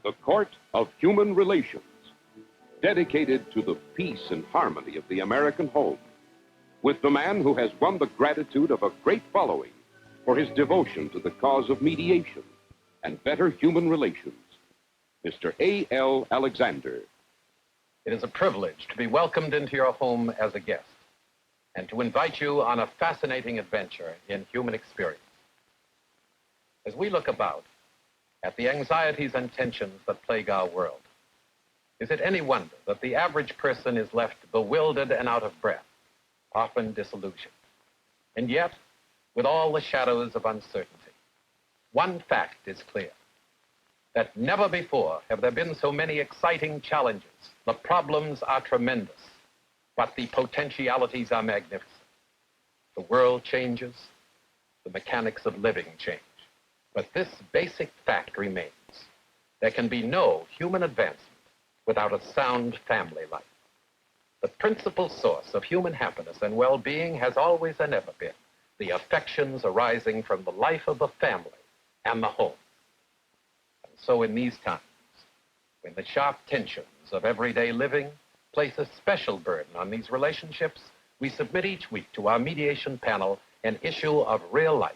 the Court of Human Relations, dedicated to the peace and harmony of the American home, with the man who has won the gratitude of a great following for his devotion to the cause of mediation and better human relations, Mr. A.L. Alexander. It is a privilege to be welcomed into your home as a guest and to invite you on a fascinating adventure in human experience. As we look about at the anxieties and tensions that plague our world, is it any wonder that the average person is left bewildered and out of breath, often disillusioned? And yet, with all the shadows of uncertainty, one fact is clear, that never before have there been so many exciting challenges. The problems are tremendous, but the potentialities are magnificent. The world changes, the mechanics of living change. But this basic fact remains. There can be no human advancement without a sound family life. The principal source of human happiness and well-being has always and ever been the affections arising from the life of the family and the home. And so in these times, when the sharp tensions of everyday living place a special burden on these relationships, we submit each week to our mediation panel an issue of real life.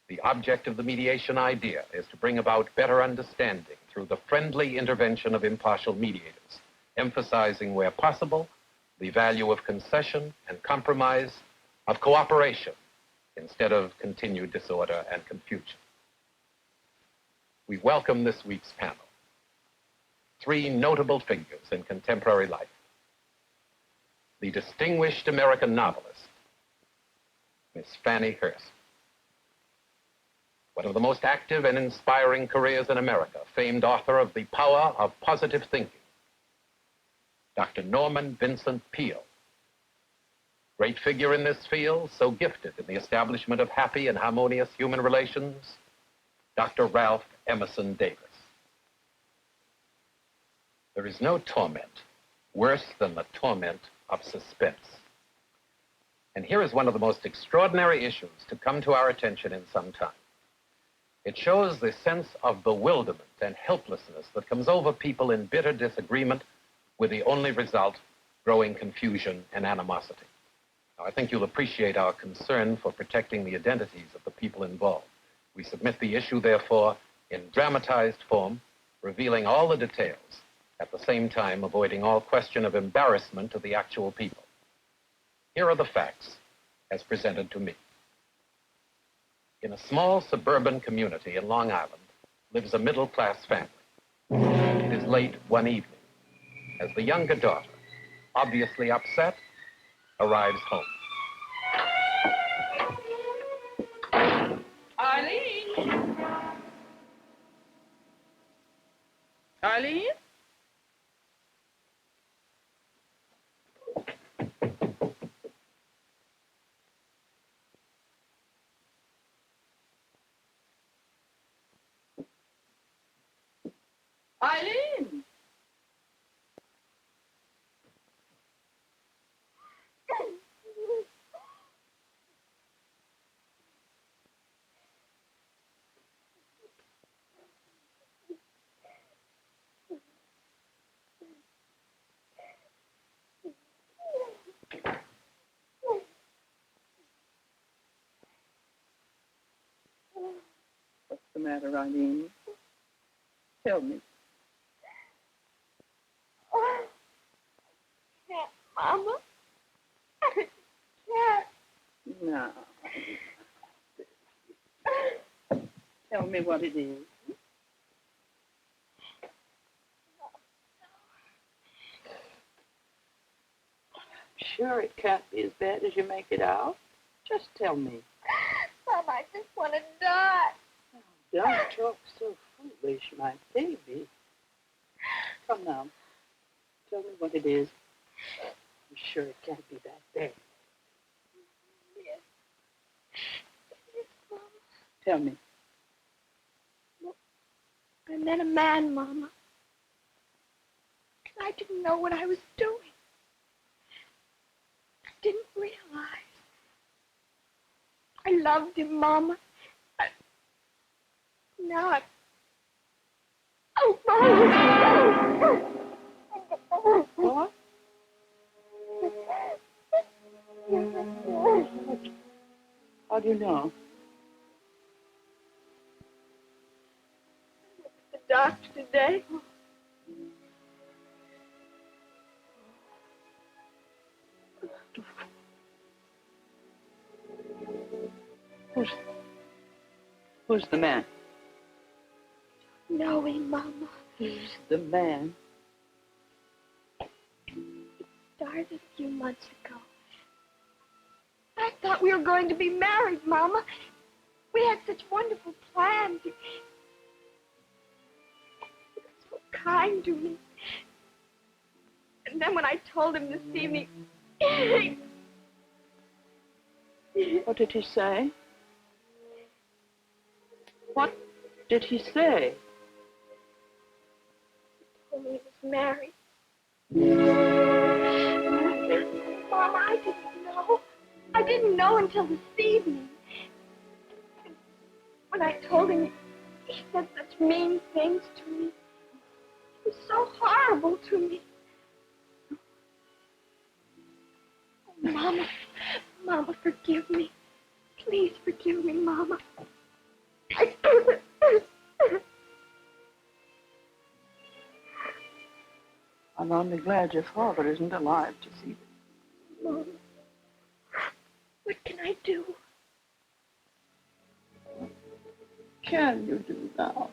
The object of the mediation idea is to bring about better understanding through the friendly intervention of impartial mediators, emphasizing where possible the value of concession and compromise, of cooperation, instead of continued disorder and confusion. We welcome this week's panel. Three notable figures in contemporary life. The distinguished American novelist, Miss Fannie Hurst. One of the most active and inspiring careers in America, famed author of The Power of Positive Thinking, Dr. Norman Vincent Peale. Great figure in this field, so gifted in the establishment of happy and harmonious human relations, Dr. Ralph Emerson Davis. There is no torment worse than the torment of suspense. And here is one of the most extraordinary issues to come to our attention in some time. It shows the sense of bewilderment and helplessness that comes over people in bitter disagreement, with the only result growing confusion and animosity. Now, I think you'll appreciate our concern for protecting the identities of the people involved. We submit the issue, therefore, in dramatized form, revealing all the details, at the same time avoiding all question of embarrassment to the actual people. Here are the facts as presented to me. In a small suburban community in Long Island lives a middle-class family. It is late one evening as the younger daughter, obviously upset, arrives home. Eileen? Eileen? Eileen! What's the matter, Eileen? Tell me. Oh, I can't, Mama. I can't. No. Tell me what it is. Sure, it can't be as bad as you make it out. Just tell me. Mama, I just want to die. Don't talk so foolish, my baby. Come now. Tell me what it is. I'm sure it can't be that bad. Yes. Yes, Mama. Tell me. Well, I met a man, Mama. And I didn't know what I was doing. I didn't realize. I loved him, Mama. Now I... Oh, What? How do you know? The doctor today. Who's the man? No way, Mama. Who's the man? It started a few months ago. I thought we were going to be married, Mama. We had such wonderful plans. He was so kind to me. And then when I told him this evening, What did he say? What did he say? told me he was married. Mama, I didn't know. I didn't know until this evening. When I told him, he said such mean things to me. He was so horrible to me. Oh, Mama, Mama, forgive me. Please forgive me, Mama. I'm only glad your father isn't alive to see this. Mama, what can I do? Can you do now?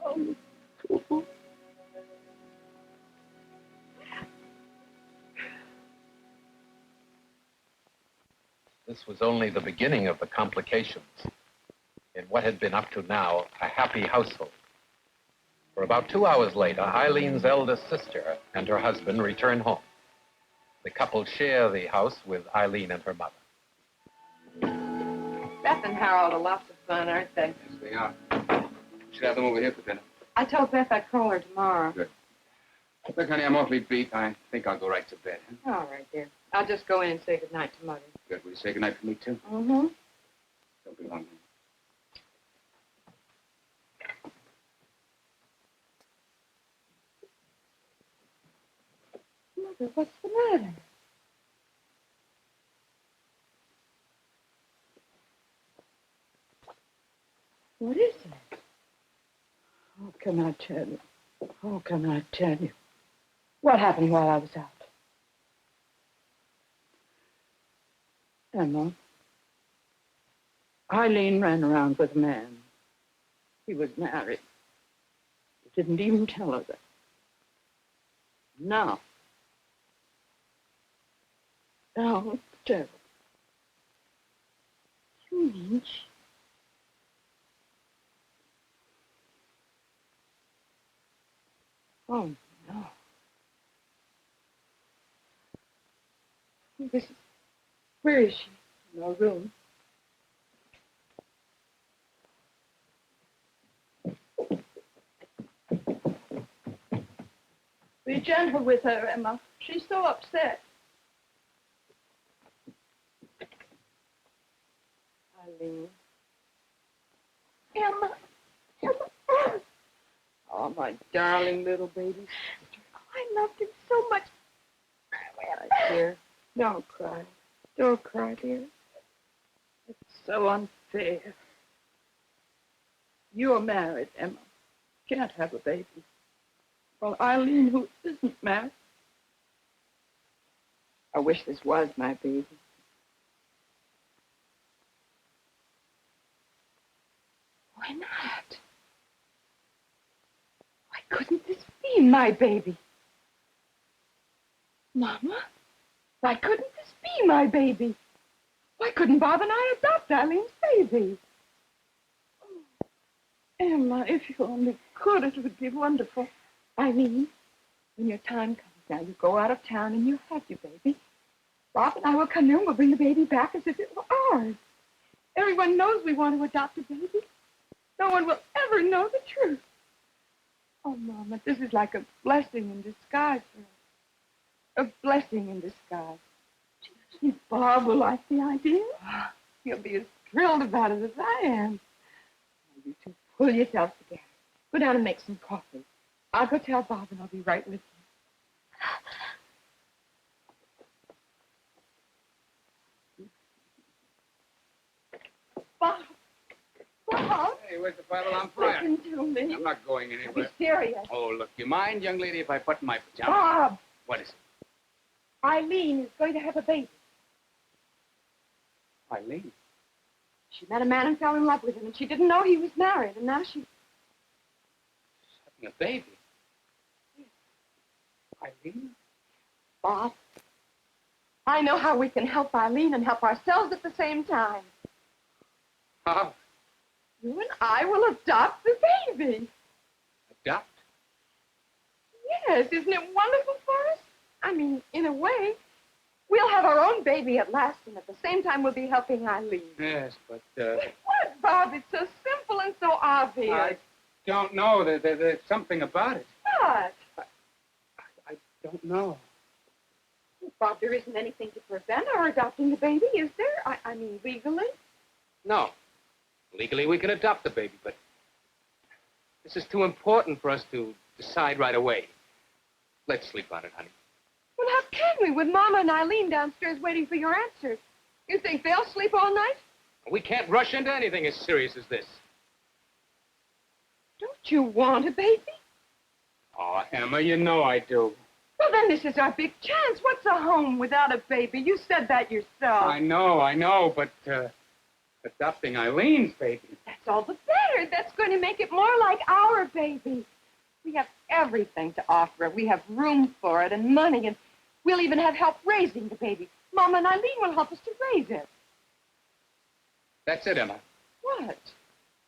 Oh, fool. This was only the beginning of the complications in what had been up to now a happy household. For about 2 hours later, Eileen's eldest sister and her husband returned home. The couple share the house with Eileen and her mother. Beth and Harold are lots of fun, aren't they? Yes, they are. Should have them over here for dinner. I told Beth I'd call her tomorrow. Good. Look, honey, I'm awfully beat. I think I'll go right to bed. Huh? All right, dear. I'll just go in and say goodnight to Mother. Good. Will you say goodnight for me, too? Mm-hmm. Don't be long. Mother, what's the matter? What is it? How can I tell you? How can I tell you? What happened while I was out? Emma, Eileen ran around with a man. He was married. He didn't even tell her that. Now, it's terrible. You mean Oh, no. Where is she? No room. Be gentle with her, Emma. She's so upset. Eileen. Emma. Oh, my darling little baby. I loved him so much. Well, dear, don't cry. Don't cry, dear. It's so unfair. You're married, Emma. Can't have a baby. Well, Eileen, who isn't married. I wish this was my baby. Why not? Why couldn't this be my baby? Mama, why couldn't this be my baby? Why couldn't Bob and I adopt Eileen's baby? Oh, Emma, if you only could, it would be wonderful. Eileen, when your time comes now, you go out of town and you have your baby. Bob and I will come in and we'll bring the baby back as if it were ours. Everyone knows we want to adopt a baby. No one will ever know the truth. Oh, Mama, this is like a blessing in disguise for us. A blessing in disguise. Gee, Bob will like the idea. He'll be as thrilled about it as I am. You two pull yourselves together. Go down and make some coffee. I'll go tell Bob and I'll be right with you. Bob! Bob! Hey, where's the Bible on fire? Listen to me. I'm not going Be anywhere. serious. Oh, look, you mind, young lady, if I put my pajamas? Bob! What is it? Eileen is going to have a baby. Eileen. She met a man and fell in love with him, and she didn't know he was married, and now she's Having a baby. Eileen? Bob. I know how we can help Eileen and help ourselves at the same time. How? You and I will adopt the baby. Adopt? Yes, isn't it wonderful for us? I mean, in a way, we'll have our own baby at last, and at the same time we'll be helping Eileen. Yes, but, What, Bob? It's so simple and so obvious. I don't know. There's something about it. What? I don't know. Bob, there isn't anything to prevent our adopting the baby, is there? I mean, legally? No. Legally, we can adopt the baby, but this is too important for us to decide right away. Let's sleep on it, honey. Well, how can we with Mama and Eileen downstairs waiting for your answers? You think they'll sleep all night? We can't rush into anything as serious as this. Don't you want a baby? Oh, Emma, you know I do. Well, then this is our big chance. What's a home without a baby? You said that yourself. I know, but adopting Eileen's baby. That's all the better. That's going to make it more like our baby. We have everything to offer it. We have room for it and money, and we'll even have help raising the baby. Mama and Eileen will help us to raise it. That's it, Emma. What?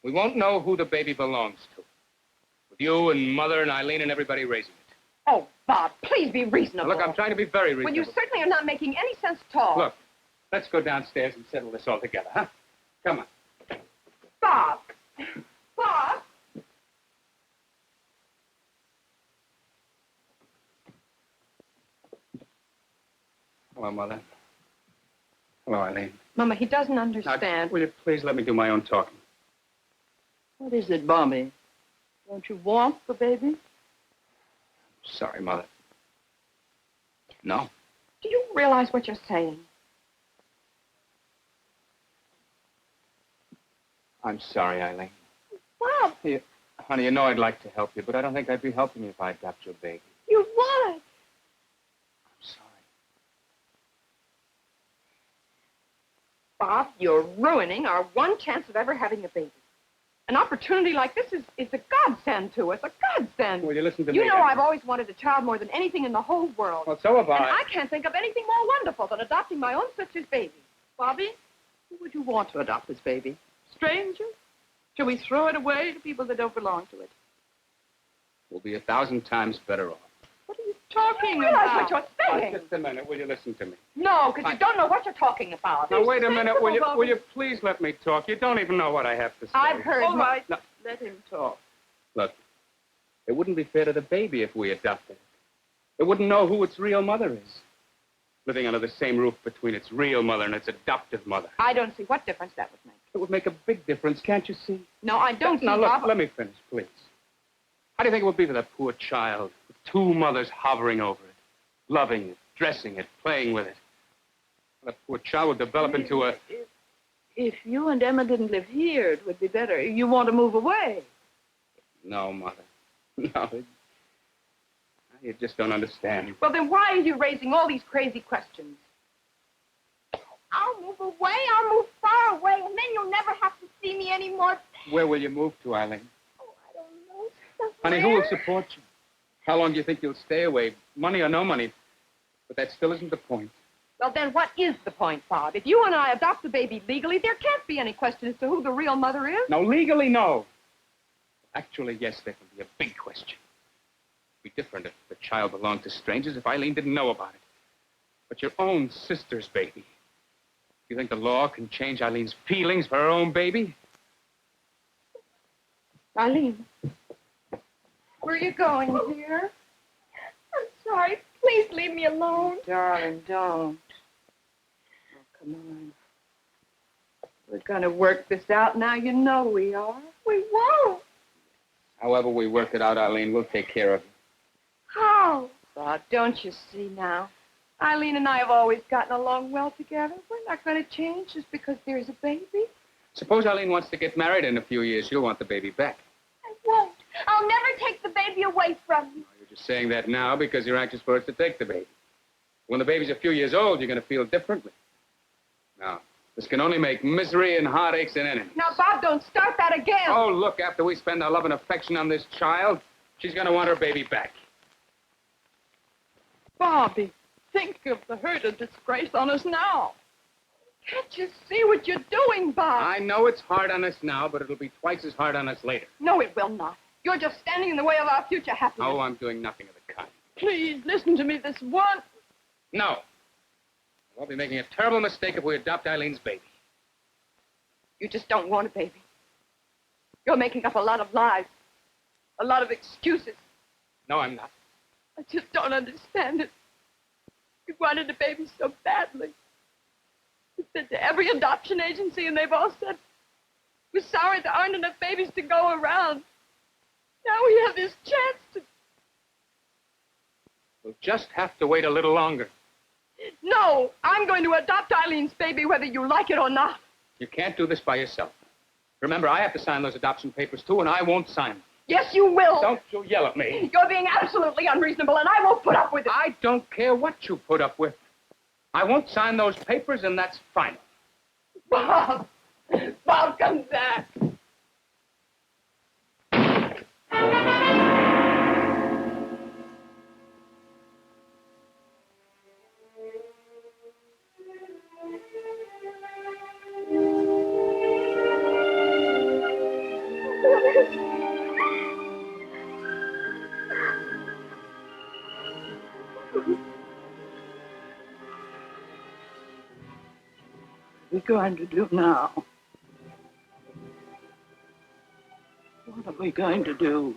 We won't know who the baby belongs to. With you and Mother and Eileen and everybody raising it. Oh, Bob, please be reasonable. Now, look, I'm trying to be very reasonable. Well, you certainly are not making any sense at all. Look, let's go downstairs and settle this all together, huh? Come on. Bob! Bob! Hello, Mother. Hello, Eileen. Mama, he doesn't Now, understand. will you please let me do my own talking? What is it, Bobby? Don't you want the baby? Sorry, Mother. No. Do you realize what you're saying? I'm sorry, Eileen. Bob, Honey, you know I'd like to help you, but I don't think I'd be helping you if I adopt your baby. you would. I'm sorry. Bob, you're ruining our one chance of ever having a baby. An opportunity like this is a godsend to us, a godsend. Will you listen to me? You know Emma? I've always wanted a child more than anything in the whole world. Well, so have And I. I can't think of anything more wonderful than adopting my own sister's baby. Bobby, who would you want to adopt this baby? Stranger? Shall we throw it away to people that don't belong to it? We'll be 1,000 times better off. What are you talking You realize about? what you're saying? Just a minute. Will you listen to me? No, because you don't know what you're talking about. Now, wait a minute. Will Bobby. you please let me talk? You don't even know what I have to say. I've heard... All right, No. let him talk. Look, it wouldn't be fair to the baby if we adopted it. It wouldn't know who its real mother is. Living under the same roof between its real mother and its adoptive mother. I don't see what difference that would make. It would make a big difference, can't you see? No, I don't see, Now, look, Bob. let me finish, please. How do you think it would be for that poor child with two mothers hovering over it, loving it, dressing it, playing with it? That poor child would develop into a... If you and Emma didn't live here, it would be better. You want to move away. No, Mother. No. You just don't understand. Well, then why are you raising all these crazy questions? I'll move away. I'll move far away, and then you'll never have to see me anymore. Where will you move to, Eileen? Oh, I don't know. Honey, who will support you? How long do you think you'll stay away? Money or no money? But that still isn't the point. Well, then what is the point, Bob? If you and I adopt the baby legally, there can't be any question as to who the real mother is. No, legally, no. Actually, yes, there can be a big question. It'd be different if the child belonged to strangers, if Eileen didn't know about it. But your own sister's baby. You think the law can change Eileen's feelings for her own baby? Eileen, where are you going, dear? I'm sorry. Please leave me alone. Darling, don't. Oh, come on. We're going to work this out now. You know we are. We won't. However we work it out, Eileen, we'll take care of you. How? Oh, don't you see now? Eileen and I have always gotten along well together. We're not going to change just because there's a baby. Suppose Eileen wants to get married in a few years. She'll want the baby back. I won't. I'll never take the baby away from you. You're just saying that now because you're anxious for us to take the baby. When the baby's a few years old, you're going to feel differently. Now, this can only make misery and heartaches and enemies. Now, Bob, don't start that again. Oh, look, after we spend our love and affection on this child, she's going to want her baby back. Bobby, think of the hurt and disgrace on us now. Can't you see what you're doing, Bob? I know it's hard on us now, but it'll be twice as hard on us later. No, it will not. You're just standing in the way of our future happiness. Oh, I'm doing nothing of the kind. Please, listen to me this once. No. We'll be making a terrible mistake if we adopt Eileen's baby. You just don't want a baby. You're making up a lot of lies, a lot of excuses. No, I'm not. I just don't understand it. You wanted a baby so badly. You've been to every adoption agency, and they've all said, we're sorry there aren't enough babies to go around. Now we have this chance to... We'll just have to wait a little longer. No, I'm going to adopt Eileen's baby whether you like it or not. You can't do this by yourself. Remember, I have to sign those adoption papers, too, and I won't sign them. Yes, you will. Don't you yell at me. You're being absolutely unreasonable, and I won't put up with it. I don't care what you put up with. I won't sign those papers, and that's final. Bob! Bob, come back. What are we going to do now? What are we going to do?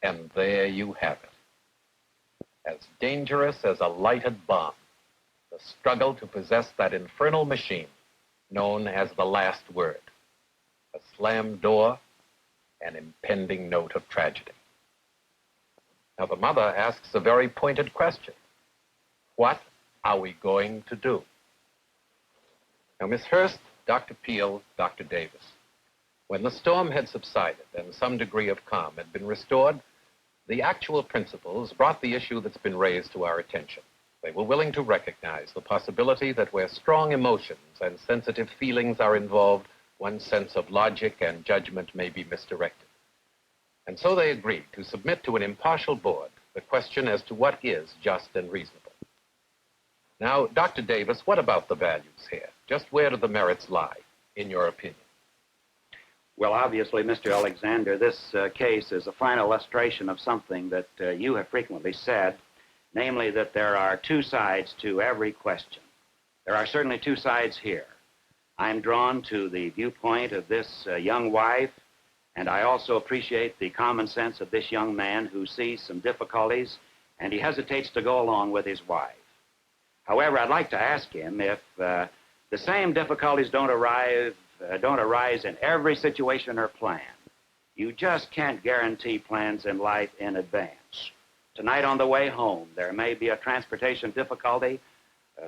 And there you have it. As dangerous as a lighted bomb, the struggle to possess that infernal machine known as the last word. A slammed door, an impending note of tragedy. Now the mother asks a very pointed question. What are we going to do? Now, Miss Hurst, Dr. Peel, Dr. Davis, when the storm had subsided and some degree of calm had been restored, the actual principals brought the issue that's been raised to our attention. They were willing to recognize the possibility that where strong emotions and sensitive feelings are involved, one's sense of logic and judgment may be misdirected. And so they agreed to submit to an impartial board the question as to what is just and reasonable. Now, Dr. Davis, what about the values here? Just where do the merits lie, in your opinion? Well, obviously, Mr. Alexander, this case is a fine illustration of something that you have frequently said, namely that there are two sides to every question. There are certainly two sides here. I'm drawn to the viewpoint of this young wife, and I also appreciate the common sense of this young man who sees some difficulties, and he hesitates to go along with his wife. However, I'd like to ask him if the same difficulties don't arise in every situation or plan. You just can't guarantee plans in life in advance. Tonight on the way home, there may be a transportation difficulty.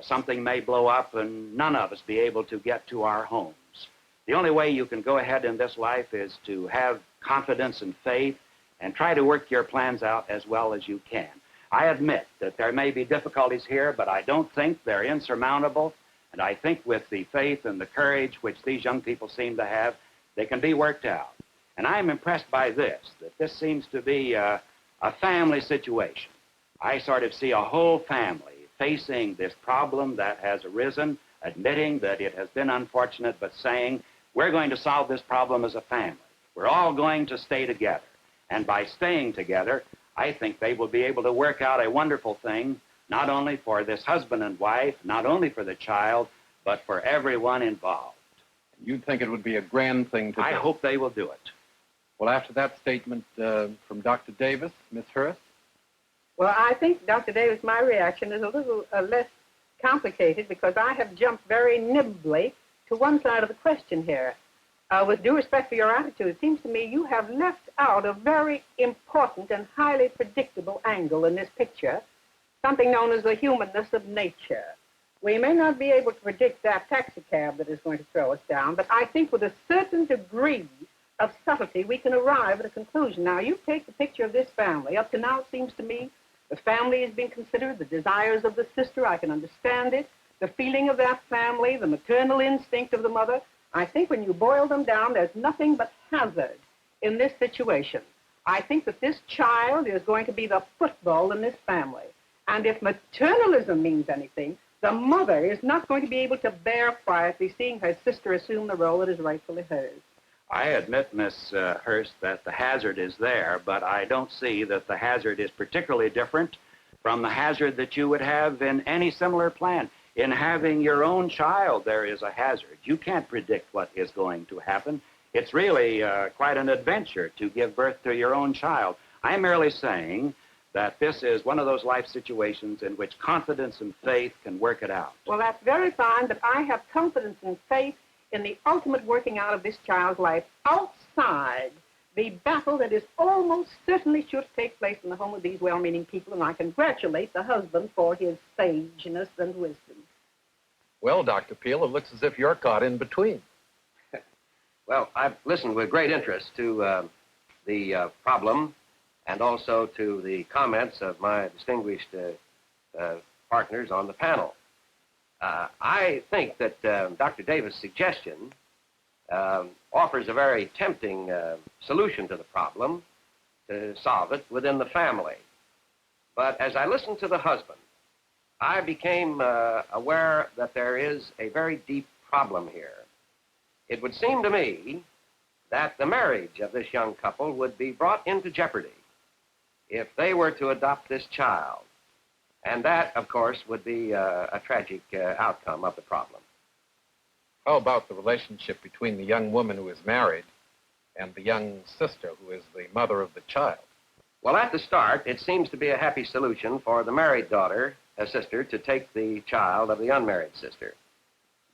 Something may blow up and none of us be able to get to our homes. The only way you can go ahead in this life is to have confidence and faith and try to work your plans out as well as you can. I admit that there may be difficulties here, but I don't think they're insurmountable. And I think with the faith and the courage which these young people seem to have, they can be worked out. And I'm impressed by this, that this seems to be a family situation. I sort of see a whole family facing this problem that has arisen, admitting that it has been unfortunate, but saying, we're going to solve this problem as a family. We're all going to stay together. And by staying together, I think they will be able to work out a wonderful thing, not only for this husband and wife, not only for the child, but for everyone involved. You'd think it would be a grand thing to do. I hope they will do it. Well, after that statement from Dr. Davis, Miss Hurst? Well, I think, Dr. Davis, my reaction is a little less complicated because I have jumped very nimbly to one side of the question here. With due respect for your attitude, it seems to me you have left out a very important and highly predictable angle in this picture, something known as the humanness of nature. We may not be able to predict that taxicab that is going to throw us down, but I think with a certain degree of subtlety we can arrive at a conclusion. Now, you take the picture of this family. Up to now, it seems to me, the family has been considered, the desires of the sister, I can understand it, the feeling of that family, the maternal instinct of the mother. I think when you boil them down, there's nothing but hazard in this situation. I think that this child is going to be the football in this family. And if maternalism means anything, the mother is not going to be able to bear quietly seeing her sister assume the role that is rightfully hers. I admit, Miss Hurst, that the hazard is there, but I don't see that the hazard is particularly different from the hazard that you would have in any similar plan. In having your own child, there is a hazard. You can't predict what is going to happen. It's really quite an adventure to give birth to your own child. I'm merely saying that this is one of those life situations in which confidence and faith can work it out. Well, that's very fine, but I have confidence and faith in the ultimate working out of this child's life outside the battle that is almost certainly sure to take place in the home of these well-meaning people, and I congratulate the husband for his sageness and wisdom. Well, Dr. Peel, it looks as if you're caught in between. Well, I've listened with great interest to the problem and also to the comments of my distinguished partners on the panel. I think that Dr. Davis' suggestion offers a very tempting solution to the problem, to solve it within the family. But as I listened to the husband, I became aware that there is a very deep problem here. It would seem to me that the marriage of this young couple would be brought into jeopardy if they were to adopt this child. And that, of course, would be a tragic outcome of the problem. How about the relationship between the young woman who is married and the young sister who is the mother of the child? Well, at the start, it seems to be a happy solution for the married daughter, a sister, to take the child of the unmarried sister.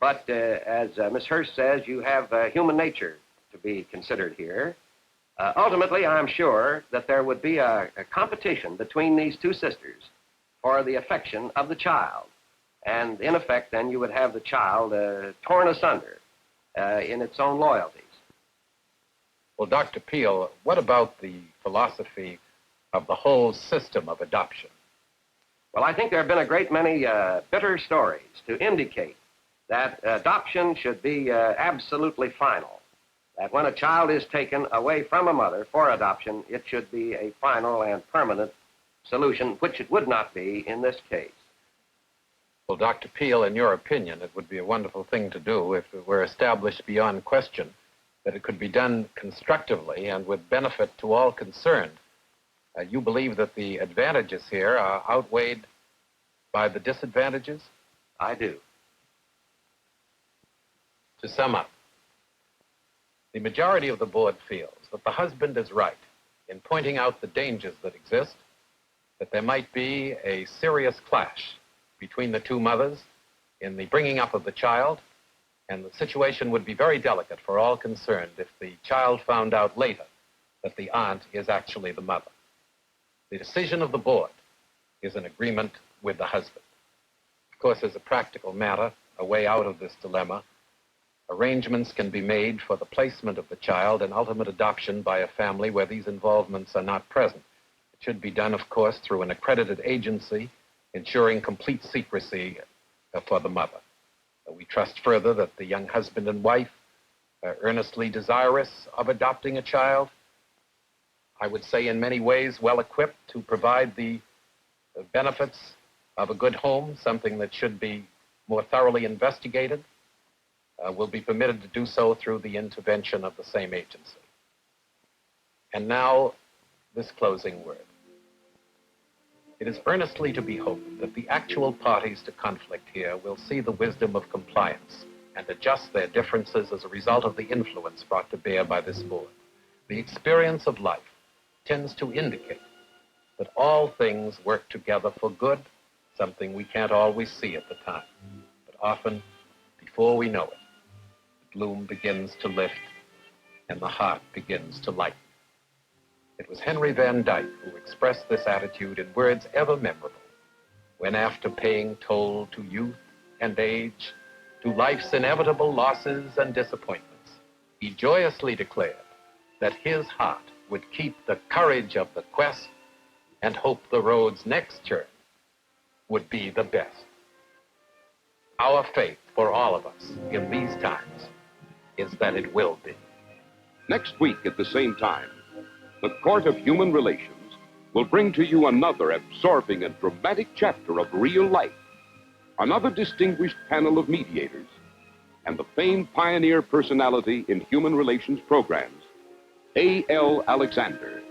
But as Miss Hurst says, you have human nature to be considered here. Ultimately, I'm sure that there would be a competition between these two sisters for the affection of the child. And in effect, then, you would have the child torn asunder in its own loyalties. Well, Dr. Peel, what about the philosophy of the whole system of adoption? Well, I think there have been a great many bitter stories to indicate that adoption should be absolutely final. That when a child is taken away from a mother for adoption, it should be a final and permanent solution, which it would not be in this case. Well, Dr. Peel, in your opinion, it would be a wonderful thing to do if it were established beyond question that it could be done constructively and with benefit to all concerned. You believe that the advantages here are outweighed by the disadvantages? I do. To sum up, the majority of the board feels that the husband is right in pointing out the dangers that exist, that there might be a serious clash between the two mothers in the bringing up of the child, and the situation would be very delicate for all concerned if the child found out later that the aunt is actually the mother. The decision of the board is an agreement with the husband. Of course, as a practical matter, a way out of this dilemma, arrangements can be made for the placement of the child and ultimate adoption by a family where these involvements are not present. It should be done, of course, through an accredited agency, ensuring complete secrecy for the mother. We trust further that the young husband and wife are earnestly desirous of adopting a child. I would say in many ways well-equipped to provide the benefits of a good home, something that should be more thoroughly investigated, will be permitted to do so through the intervention of the same agency. And now, this closing word. It is earnestly to be hoped that the actual parties to conflict here will see the wisdom of compliance and adjust their differences as a result of the influence brought to bear by this board. The experience of life tends to indicate that all things work together for good, something we can't always see at the time. But often, before we know it, the gloom begins to lift and the heart begins to lighten. It was Henry Van Dyke who expressed this attitude in words ever memorable, when after paying toll to youth and age, to life's inevitable losses and disappointments, he joyously declared that his heart would keep the courage of the quest and hope the road's next turn would be the best. Our faith for all of us in these times is that it will be. Next week at the same time, the Court of Human Relations will bring to you another absorbing and dramatic chapter of real life, another distinguished panel of mediators, and the famed pioneer personality in human relations programs, A.L. Alexander.